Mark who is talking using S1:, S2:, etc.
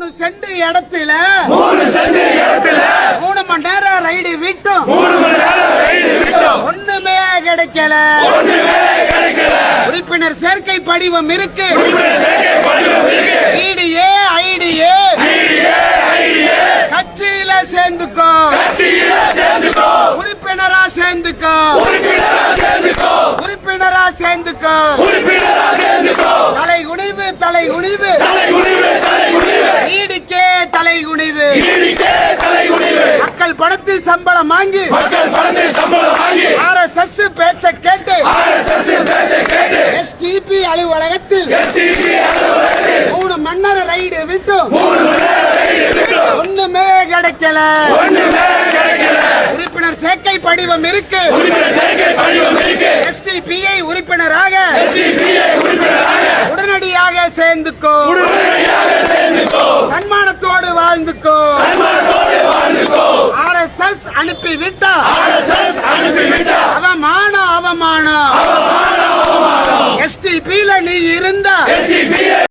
S1: 3 send இடத்துல 3 மணி நேரம் ride விட்டோம் ஒண்ணுமே கிடைக்கல. உறுப்பினர் சேர்க்கை படிவம் இருக்கு. ஐடியே கட்சியில சேர்ந்துக்கோ, உறுப்பினரா சேர்ந்துக்கோ, உறுப்பினரா சேர்ந்துக்கோ. தலை குனிவு ஈடிக்கே தலை குனிவு. மக்கள் பணத்தில் சம்பளம் வாங்கி RSS பேச்ச கேட்டு STP அலுவலகத்தில் 3 மணி நேரம் ரைடு விட்டு ஒண்ணுமே கிடைக்கல. உறுப்பினர் சேர்க்கை படிவம் இருக்கு. STPஐ உறுப்பினராக உடனடியாக சேர்ந்துக்கோ, தன்மானத்தோடு வாழ்ந்துக்கோ. RSS அனுப்பிவிட்டா அவமானம். STPல நீ இருந்தா